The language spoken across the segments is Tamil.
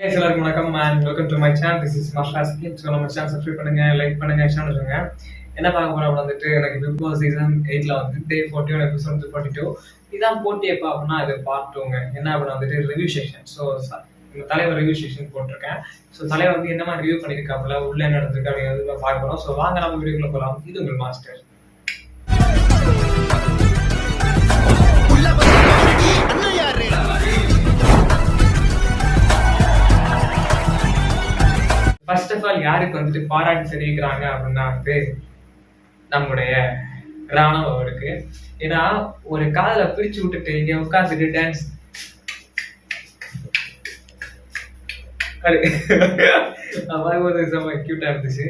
எல்லாருக்கும் வணக்கம் and welcome to my channel. This is மர்ஷாஸ்கி. ஸோ நம்ம சேனல் சப்ஸ்கிரைப் பண்ணுங்க, லைக் பண்ணுங்க, ஷேர் பண்ணுங்க. என்ன பார்க்க போறோம் வந்துட்டு எனக்கு பிக் பாஸ் சீசன் 8ல வந்து டே 41 எபிசோட் 42 இதான் போட்டி எப்போ அப்படின்னா இது பார்ட் 2ங்க. என்ன அப்படின்னா வந்துட்டு ரிவ்யூ செக்ஷன். ஸோ இந்த தலைவர் ரிவ்யூ செக்ஷன் போட்டிருக்கேன். ஸோ தலைவர் வந்து என்ன மாதிரி ரிவ்யூ பண்ணியிருக்காப்புல உள்ள என்ன நடந்திருக்கு அப்படிங்கிறது பார்க்க போறோம். ஸோ வாங்க நம்ம வீடியோக்குள்ள போகலாம். இது உங்கள் மாஸ்டர். ஃபர்ஸ்ட் ஆஃப் ஆல் யாருக்கு வந்துட்டு பாராட்டு தெரிவிக்கிறாங்க அப்படின்னா வந்து நம்முடைய ராணுவ அவருக்கு. ஏன்னா ஒரு காதலை பிரிச்சு விட்டுட்டு இங்க உட்காந்துட்டு டான்ஸ் செம்ம கியூட்டா இருந்துச்சு.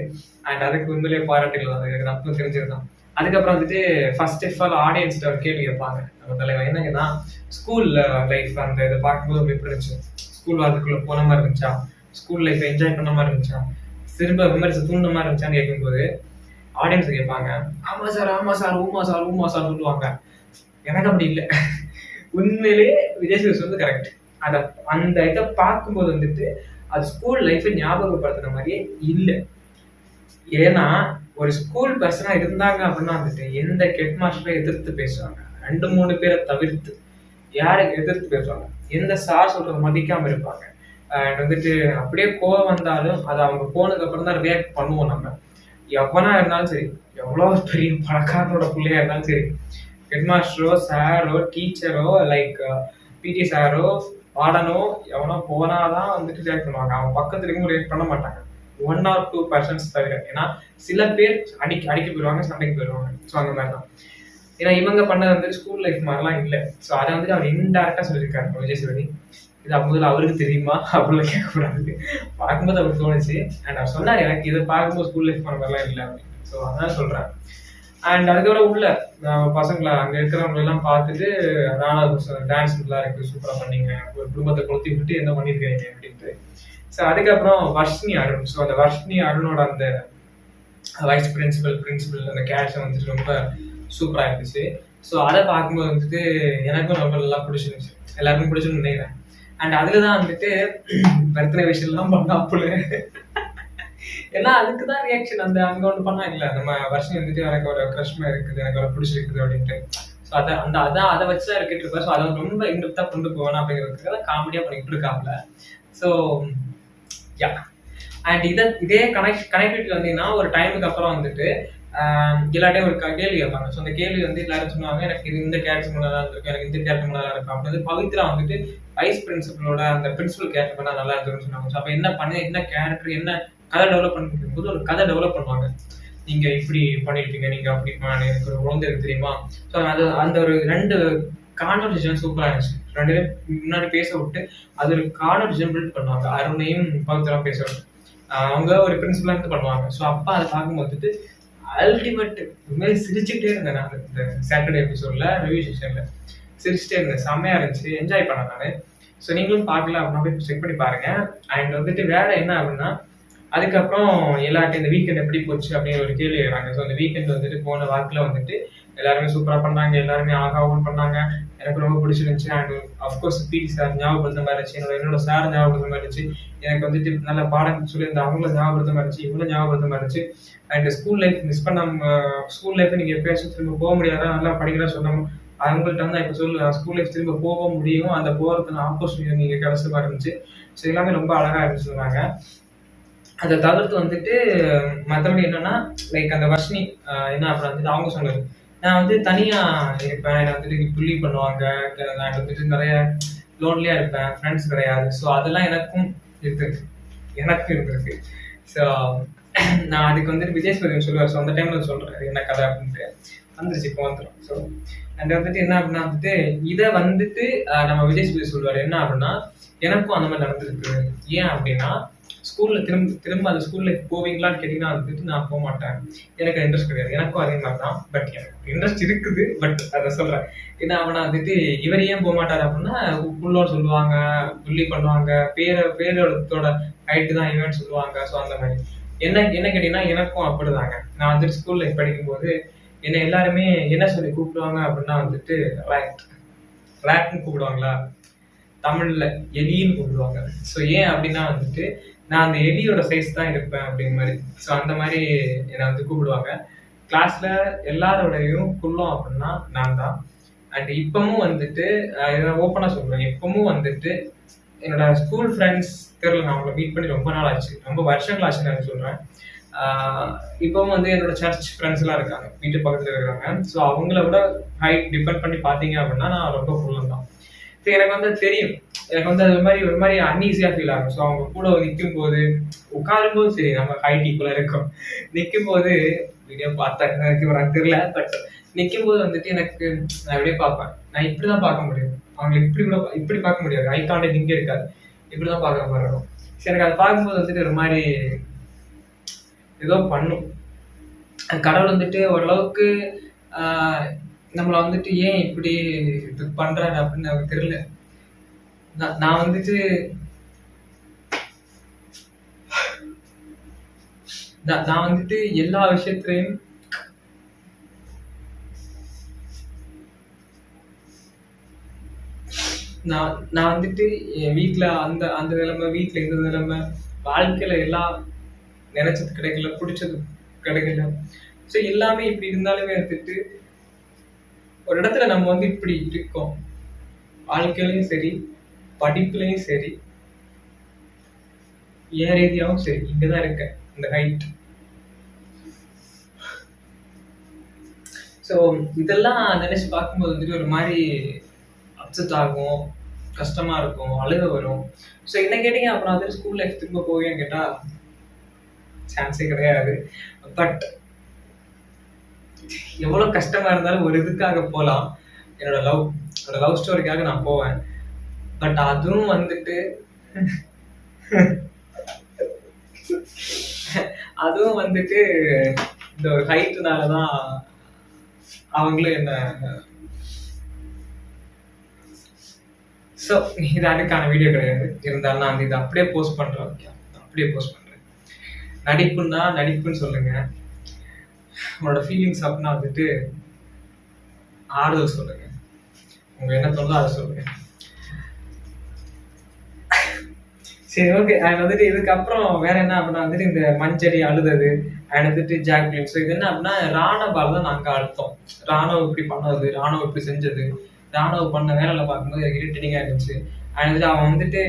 அண்ட் அதுக்கு உண்மையிலேயே பாராட்டுகள் வந்து எனக்கு அப்பவும் தெரிஞ்சிருந்தான். அதுக்கப்புறம் வந்துட்டு ஃபர்ஸ்ட் ஆஃப் ஆல் ஆடியன்ஸ்ட ஒரு கேள்வி கேட்பாங்க நம்ம தலைவர். என்னங்கன்னா ஸ்கூல் லைஃப் அந்த இதை பார்க்கும்போது எப்படி இருந்துச்சு, ஸ்கூல் அதுக்குள்ள போன மாதிரி இருந்துச்சா, ஸ்கூல் லைஃப் என்ஜாய் பண்ண மாதிரி இருந்துச்சா, திரும்ப விமர்சை தூண்ட மாதிரி இருந்துச்சான்னு கேட்கும்போது ஆடியன்ஸ் கேட்பாங்க ஆமா சார் ஆமா சார் ஊமா சார் ஊமா சார் சொல்லுவாங்க. எனக்கு அப்படி இல்லை. உண்மையிலேயே விஜய் சேதுபதி வந்து கரெக்ட். அதை அந்த இதை பார்க்கும்போது வந்துட்டு அது ஸ்கூல் லைஃபை ஞாபகப்படுத்துற மாதிரியே இல்லை. ஏன்னா ஒரு ஸ்கூல் பர்சனா இருந்தாங்க அப்படின்னா வந்துட்டு எந்த ஹெட் மாஸ்டரை எதிர்த்து பேசுவாங்க, 2-3 பேரை தவிர்த்து யாருக்கு எதிர்த்து பேசுவாங்க, எந்த சார் சொல்றதை மதிக்காம இருப்பாங்க. அண்ட் வந்துட்டு அப்படியே கோவம் வந்தாலும் அது அவங்க போனதுக்கு அப்புறம் தான் ரியாக்ட் பண்ணுவோம். நம்ம எவனா இருந்தாலும் சரி, எவ்வளோ பெரிய பணக்காரனோட பிள்ளையா இருந்தாலும் சரி, ஹெட் மாஸ்டரோ சாரோ டீச்சரோ லைக் பிடி சாரோ வார்டனோ எவனோ போனாதான் வந்துட்டு ரியாக்ட் பண்ணுவாங்க. அவங்க பக்கத்துல இருக்கும் ரியாக்ட் பண்ண மாட்டாங்க, 1 or 2% தவிர. ஏன்னா சில பேர் அடிக்க போயிடுவாங்க, சண்டைக்கு போயிடுவாங்க. ஸோ அந்த மாதிரி தான். ஏன்னா இவங்க பண்ணது வந்துட்டு ஸ்கூல் லைஃப் மாதிரிலாம் இல்லை. ஸோ அதை வந்துட்டு அவர் இன்டேரக்டா சொல்லியிருக்காரு விஜய் சேதுபதி. இது அப்போதுல அவருக்கு தெரியுமா அப்படின்னு கேட்கக்கூடாது, பார்க்கும்போது அவருக்கு தோணுச்சு. அண்ட் அவர் சொன்னார் எனக்கு இதை பார்க்கும்போது ஸ்கூல் லைஃப் பண்ண மாதிரிலாம் இல்லை அப்படின்னு. ஸோ அதான் சொல்றேன். அண்ட் அதுக்கோட உள்ள பசங்களை அங்க இருக்கிறவங்க எல்லாம் பார்த்துட்டு டான்ஸ் நல்லா இருக்கு, சூப்பரா பண்ணீங்க, ஒரு குடும்பத்தை கொளுத்தி விட்டு என்ன பண்ணிருக்கீங்க அப்படின்ட்டு. ஸோ அதுக்கப்புறம் வர்ஷினி அருண். ஸோ அந்த வர்ஷினி அருணோட அந்த வைஸ் பிரின்சிபல் அந்த கேரக்டர் வந்துட்டு ரொம்ப சூப்பரா இருந்துச்சு. ஸோ அதை பார்க்கும்போது வந்துட்டு எனக்கும் ரொம்ப நல்லா பிடிச்சிருந்துச்சு, எல்லாருக்கும் பிடிச்சுன்னு நினைக்கிறேன். அண்ட் அதுலதான் வந்துட்டு பர்த்டே விஷயம்லாம் பண்ணாப்புல. ஏன்னா அதுக்குதான் ரியாக்ஷன். அந்த அங்க ஒண்ணு பண்ணா இல்ல நம்ம வருஷம் வந்துட்டு எனக்கு ஒரு கிரஷ்மா இருக்குது, எனக்கு ஒரு பிடிச்சிருக்குது அப்படின்ட்டு. ஸோ அதை வச்சுதான் இருக்கிட்டு இருப்பாரு. ஸோ அதை ரொம்ப இன்டெப்தா கொண்டு போவேணும் அப்படிங்கிறதுக்காக காமெடியா பண்ணிட்டு இருக்காப்ல. So yeah. அண்ட் இதே கனெக்டிவிட்டி வந்தீங்கன்னா ஒரு டைமுக்கு அப்புறம் வந்துட்டு எல்லாட்டையும் ஒரு கேள்வி கேட்பாங்க. ஸோ அந்த கேள்வி வந்து எல்லாரும் சொல்லுவாங்க எனக்கு இந்த கேரக்டர் நல்லா இருக்கும், எனக்கு இந்த கேரக்டர் நல்லா இருக்கும் அப்படின்னு. பவித்ரா வந்துட்டு வைஸ் பிரின்சிபலோட அந்த பிரின்சிபல் கேரக்டர் பண்ணா நல்லா இருக்குன்னு சொன்னாங்க. ஸோ அப்போ என்ன கேரக்டர் என்ன கதை டெவலப் பண்ணிருக்கும் போது ஒரு கதை டெவலப் பண்ணுவாங்க. நீங்க இப்படி பண்ணிருப்பீங்க, நீங்க அப்படி எனக்கு ஒரு குழந்தை இருக்கு தெரியுமா. ஸோ அது அந்த ஒரு 2 கான்வர்சேஷன் சூப்பரா இருந்துச்சு. 2 பேரும் முன்னாடி பேச விட்டு அது ஒரு கான்வர்சேஷன் பில்ட் பண்ணுவாங்க. அருணையும் பவித்ரா பேச விட்டு அவங்க ஒரு பிரின்சிபலா இருந்து பண்ணுவாங்க. ஸோ அப்பா அதை பார்க்கும்போது அல்டிமேட் உண்மையிலே சிரிச்சுட்டே இருந்தேன். நான் இந்த சாட்டர்டே எபிசோட்ல ரிவ்யூ செக்ஷன்ல சிரிச்சுட்டே இருந்தேன். செம்மையா இருந்துச்சு, என்ஜாய் பண்ணேன் நான். ஸோ நீங்களும் பார்க்கல அப்படின்னா போய் செக் பண்ணி பாருங்க. அண்ட் வந்துட்டு வேற என்ன அப்படின்னா அதுக்கப்புறம் எல்லாட்டையும் இந்த வீக்கெண்ட் எப்படி போச்சு அப்படிங்கிற ஒரு கேள்வி கேட்குறாங்க. ஸோ அந்த வீக்கெண்ட் வந்துட்டு போன வாக்கில் வந்துட்டு எல்லாருமே சூப்பரா பண்ணாங்க, எல்லாருமே ஆகாவும் பண்ணாங்க, எனக்கு ரொம்ப பிடிச்சிருந்துச்சு. அண்ட் அஃப்கோர்ஸ் பிடி சார் ஞாபகப்படுத்த மாதிரி இருந்துச்சு, என்னோட சார் ஞாபகப்படுத்த மாதிரி இருந்துச்சு, எனக்கு வந்துட்டு நல்ல பாடம் சொல்லியிருந்த அவங்கள ஞாபகப்படுத்த மாதிரி இருந்துச்சு, இவங்களும் ஞாபகப்படுத்த மாதிரி இருந்துச்சு. அண்ட் ஸ்கூல் லைஃப் மிஸ் பண்ணாம ஸ்கூல் லைஃப் நீங்க எப்பயாச்சும் திரும்ப போக முடியாதா, நல்லா படிக்கிறா சொன்னாங்க. அவங்கள்ட்ட வந்து இப்போ சொல்லு ஸ்கூல் லைஃப் திரும்ப போக முடியும், அந்த போறதுக்கு ஆப்பர்ச்சுனிட்டி நீங்க கிடைச்ச மாதிரி இருந்துச்சு. ஸோ எல்லாமே ரொம்ப அழகா இருந்துச்சு சொன்னாங்க. அதை தவிர்த்து வந்துட்டு மற்றபடி என்னன்னா லைக் அந்த வர்ஷினி என்ன அப்புறம் வந்துட்டு அவங்க சொன்னது நான் வந்து தனியா இருப்பேன், என்னை வந்துட்டு புள்ளி பண்ணுவாங்க, நான் வந்துட்டு நிறைய லோன்லியா இருப்பேன், ஃப்ரெண்ட்ஸ் கிடையாது. ஸோ அதெல்லாம் எனக்கும் இருந்திருக்கு. ஸோ நான் அதுக்கு வந்துட்டு விஜய் சேதுபதி சொல்லுவார். ஸோ அந்த டைம்ல சொல்றேன் என்ன கதை அப்படின்ட்டு வந்துருச்சு, இப்போ வந்துடும். ஸோ அண்ட் வந்துட்டு என்ன அப்படின்னா வந்துட்டு இதை வந்துட்டு நம்ம விஜய் சேதுபதி சொல்லுவார் என்ன அப்படின்னா எனக்கும் அந்த மாதிரி நடந்துருக்கு. ஏன் அப்படின்னா ஸ்கூல்ல திரும்ப அந்த ஸ்கூல் லைஃப் போவீங்களான்னு கேட்டீங்கன்னா வந்துட்டு நான் போக மாட்டேன், எனக்கு இன்ட்ரெஸ்ட் கிடையாது. எனக்கும் அதே மாதிரி தான். பட் எனக்கு இன்ட்ரெஸ்ட் இருக்குது, பட் அதை சொல்றேன். ஏன்னா அவனா வந்துட்டு இவர் ஏன் போக மாட்டாரு அப்படின்னா புள்ளோட சொல்லுவாங்க, புள்ளி பண்ணுவாங்க, பேரோட ஹைட்டு தான் இவன் சொல்லுவாங்க. ஸோ அந்த மாதிரி என்ன கேட்டீங்கன்னா எனக்கும் அப்படிதாங்க. நான் வந்துட்டு ஸ்கூல் லைஃப் படிக்கும்போது என்ன எல்லாருமே என்ன சொல்லி கூப்பிடுவாங்க அப்படின்னா வந்துட்டு ரேட்னு கூப்பிடுவாங்களா, தமிழ்ல எலின்னு கூப்பிடுவாங்க. ஸோ ஏன் அப்படின்னா வந்துட்டு நான் அந்த எலியோட சைஸ் தான் இருப்பேன் அப்படின்னு மாதிரி. ஸோ அந்த மாதிரி என்னை வந்து கூப்பிடுவாங்க. கிளாஸ்ல எல்லாரோடையும் குள்ளம் அப்படின்னா நான் தான். அண்ட் இப்பவும் வந்துட்டு இதை ஓப்பனா சொல்றேன், இப்பவும் வந்துட்டு என்னோட ஸ்கூல் ஃப்ரெண்ட்ஸ் தெரியல, நான் அவங்களை மீட் பண்ணி ரொம்ப நாள் ஆச்சு, ரொம்ப வருஷங்கள் ஆச்சுன்னு நான் சொல்றேன். இப்பவும் வந்து என்னோட சர்ச் ஃப்ரெண்ட்ஸ் எல்லாம் இருக்காங்க, வீட்டு பக்கத்துல இருக்காங்க. ஸோ அவங்கள விட ஹைட் டிபெண்ட் பண்ணி பாத்தீங்க அப்படின்னா நான் ரொம்ப குள்ளம் தான். ஸோ எனக்கு வந்து தெரியும், எனக்கு வந்து அது மாதிரி ஒரு மாதிரி அன்ஈஸியா ஃபீல் ஆகும். ஸோ அவங்க கூட நிற்கும் போது, உட்காரும் போது சரி நம்ம ஹைட் ஈக்குவலா இருக்கும், நிற்கும் போது வீடியோ பார்த்தேன் எனக்கு தெரியல, பட் நிற்கும் போது வந்துட்டு எனக்கு நான் எப்படியே பார்ப்பேன், நான் இப்படிதான் பார்க்க முடியும், அவங்க இப்படி பார்க்க முடியாது, ஐ கான்டாக்ட் இங்கே இருக்காது, இப்படிதான் பார்க்குற மாதிரி இருக்கும். சரி, எனக்கு அதை பார்க்கும்போது வந்துட்டு ஒரு மாதிரி ஏதோ பண்ணும். கடவுள் வந்துட்டு ஓரளவுக்கு நம்மளை வந்துட்டு ஏன் இப்படி இது பண்றாரு அப்படின்னு எனக்கு தெரியல. நான் வந்துட்டு நான் வந்துட்டு எல்லா விஷயத்திலையும் நான் வந்துட்டு என் வீட்டுல அந்த அந்த நிலைமை, வீட்டுல இந்த நிலைமை, வாழ்க்கையில எல்லாம் நினைச்சது கிடைக்கல, பிடிச்சது கிடைக்கல. ஸோ எல்லாமே இப்படி இருந்தாலுமே வந்துட்டு ஒரு இடத்துல நம்ம வந்து இப்படி இருக்கோம், வாழ்க்கையிலையும் சரி, படிப்புலையும் சரி, ஏன் ரீதியாவும் சரி, இங்கதான் இருக்கேன், இந்த ஹைட். ஸோ இதெல்லாம் நினைச்சு பார்க்கும்போது வந்துட்டு ஒரு மாதிரி அப்செட் ஆகும், கஷ்டமா இருக்கும், அழுக வரும். ஸோ என்ன கேட்டீங்க அப்புறம் வந்துட்டு ஸ்கூல் லைஃப் திரும்ப போவேன்னு கேட்டா சான்ஸே கிடையாது. பட் எவ்வளவு கஷ்டமா இருந்தாலும் ஒரு இதுக்காக போகலாம், என்னோட லவ் ஸ்டோரிக்காக நான் போவேன். பட் அதுவும் வந்துட்டு அதுவும் வந்துட்டு இந்த ஒரு ஹைட்னாலதான் அவங்களும் என்ன. ஸோ இது அதுக்கான வீடியோ கிடையாது, இருந்தாலும் நான் இது அப்படியே போஸ்ட் பண்றேன். அப்படியே போஸ்ட் பண்றேன். நடிப்புன்னா நடிப்புன்னு சொல்லுங்க, உங்களோட ஃபீலிங்ஸ் அப்படின்னா வந்துட்டு ஆறுதல் சொல்லுங்க, உங்க என்ன தோணுதோ அதை சொல்லுங்க. சரி, ஓகே. அது வந்துட்டு இதுக்கப்புறம் வேற என்ன அப்படின்னா வந்துட்டு இந்த மஞ்சரி அழுதது, அண்ட் வந்துட்டு ஜாக்லின். ஸோ இது என்ன அப்படின்னா ராணவால தான் நாங்க அழுத்தோம். ராணுவ இப்படி பண்ணது, ராணுவ இப்படி செஞ்சது, ராணுவ பண்ண வேலையில பார்க்கும்போது எனக்கு இரிட்டேட்டிங்கா இருந்துச்சு. அண்ட் வந்துட்டு அவன் வந்துட்டு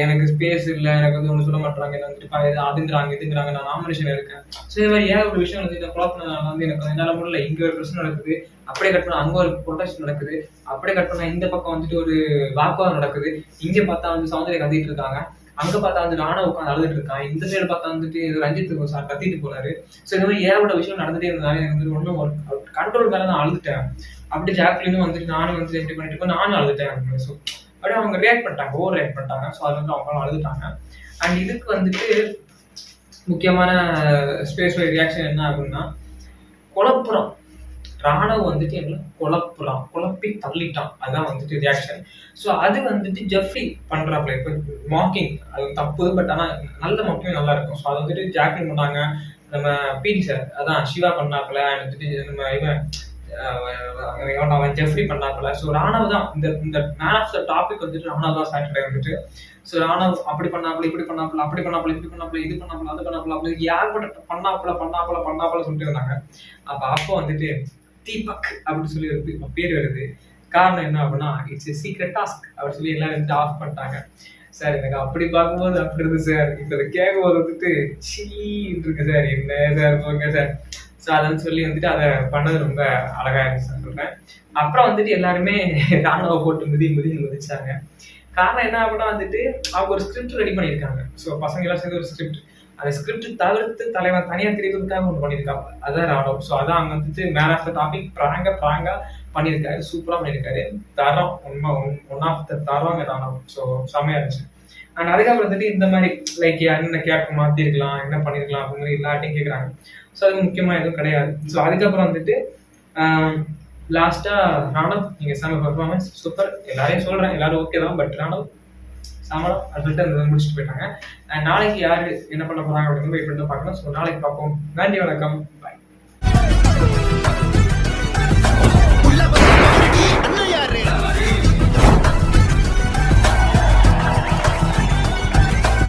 எனக்கு ஸ்பேஸ் இல்லை, எனக்கு வந்து ஒன்று சொல்ல மாட்டாங்க, என்ன வந்துட்டு அதுங்கிறாங்க இதுங்கிறாங்க, நான் நாமினேஷன் இருக்கேன். ஸோ இது மாதிரி ஏகப்பட்ட விஷயம் வந்து இதை குழப்பம் வந்து எனக்கு என்னால் முடியல. இங்கே ஒரு பிரச்சனை நடக்குது, அப்படியே கட் பண்ண அங்கே ஒரு ப்ரொடெக்ஷன் நடக்குது, அப்படியே கட் பண்ண இந்த பக்கம் வந்துட்டு ஒரு வாக்குவாதம் நடக்குது, இங்கே பார்த்தா வந்து சௌந்தர்யா கத்திட்டு இருக்காங்க, அங்க பார்த்தா வந்து நானும் உட்காந்து அழுதுட்டு இருக்கான், இந்த சைடு பார்த்தா வந்துட்டு ரஞ்சித் சார் கத்திட்டு போறாரு. ஸோ இந்த மாதிரி ஏகப்பட்ட விஷயம் நடந்துட்டே இருந்தாலும் எனக்கு வந்து ஒன்றும் கண்ட்ரோல் மேலே நான் அழுதுட்டேன். அப்படி ஜாக்லினும் வந்துட்டு நானும் வந்து எப்படி பண்ணிட்டு இருக்கோம், நானும் அழுதுட்டேன். ஸோ அப்படியே அவங்க ரியாக்ட் பண்ணிட்டாங்க, ஓவர் ரியாக்ட் பண்ணிட்டாங்க. ஸோ அது வந்து அவங்களும் அழுதுட்டாங்க. அண்ட் இதுக்கு வந்துட்டு முக்கியமான ஸ்பேஸ் ரியாக்ஷன் என்ன அப்படின்னா குழப்புறம். ராணுவ வந்துட்டு எங்களை குழப்பி தள்ளிட்டான், அதான் வந்துட்டு ரியாக்ஷன். ஸோ அது வந்துட்டு ஜெஃப்ரி பண்றாப்ல, இப்போ மாக்கிங் அது தப்பு, பட் ஆனால் நல்ல மாக்கிங் நல்லா இருக்கும். ஸோ அது வந்துட்டு ஜாக்லின் பண்ணாங்க, நம்ம பிடி சார் அதான் சிவா பண்ணாப்புல, வந்துட்டு நம்ம இவன் அவன் ஜெஃப்ரி பண்ணாப்புல. ஸோ ராணவ் தான் இந்த மேன் ஆஃப் த டாபிக் வந்துட்டு ராணவ் தான் சாட்டர்டே வந்துட்டு. ஸோ ராணவ் அப்படி பண்ணாப்புல, இப்படி பண்ணாப்புல, அப்படி பண்ணாப்புல, இப்படி பண்ணாப்புல, இது பண்ணாப்புல, அது பண்ணாப்புல, அப்படி யார்கிட்ட பண்ணாப்புல சொல்லிட்டு இருந்தாங்க. அப்போ வந்துட்டு தீபக் அப்படின்னு சொல்லி ஒரு பேர் வருது. காரணம் என்ன அப்படின்னா இட்ஸ் சீக்ரெட் டாஸ்க் அப்படின்னு சொல்லி எல்லாரும் வந்துட்டு ஆஃப் பண்ணிட்டாங்க. சார் எனக்கு அப்படி பார்க்கும்போது அப்படி இருக்கு சார், இப்போ அதை கேட்கும் போது வந்துட்டு சீன்னு இருக்கு சார், என்ன சார் போங்க சார். ஸோ அதன்னு சொல்லி வந்துட்டு அதை பண்ணது ரொம்ப அழகா இருந்துச்சு சொல்றேன். அப்புறம் வந்துட்டு எல்லாருமே ராணுவ போட்டு மிதிச்சாங்க. காரணம் என்ன அப்படின்னா வந்துட்டு அவங்க ஒரு ஸ்கிரிப்ட் ரெடி பண்ணியிருக்காங்க. ஸோ பசங்க எல்லாம் சேர்ந்து ஒரு ஸ்கிரிப்ட், அந்த ஸ்கிரிப்ட் தவிர்த்து தலைவன் தனியா தெரிவிக்கிறதுக்காக ஒன்று பண்ணியிருக்காங்க, அதான் ராணுவம். ஸோ அதான் அங்க வந்துட்டு மேன் ஆஃப் த டாபிக் பிராங்கா பண்ணியிருக்காரு, சூப்பரா பண்ணியிருக்காரு. தரம் உண்மை ஒன் ஆஃப் த தரம் ராணுவம். ஸோ செம்மையா இருந்துச்சு. அண்ட் அதுக்கப்புறம் வந்துட்டு இந்த மாதிரி லைக் என்ன கேட்க மாத்திருக்கலாம், என்ன பண்ணிருக்கலாம் அப்படின்னு எல்லாட்டையும் கேட்குறாங்க. ஸோ அது முக்கியமா எதுவும் கிடையாது. ஸோ அதுக்கப்புறம் வந்துட்டு லாஸ்டா ராணுவ் நீங்க செம பர்ஃபார்மன்ஸ் சூப்பர், எல்லாரையும் சொல்றேன், எல்லாரும் ஓகே தான், பட் ராணுவ் சமலம் அது சொல்லிட்டு அந்த முடிச்சுட்டு போயிட்டாங்க. நாளைக்கு யாரு என்ன பண்ண போறாங்க அப்படின்னு வெயிட் பண்ணி பார்க்கணும். ஸோ நாளைக்கு பார்ப்போம். நன்றி, வணக்கம், பாய்.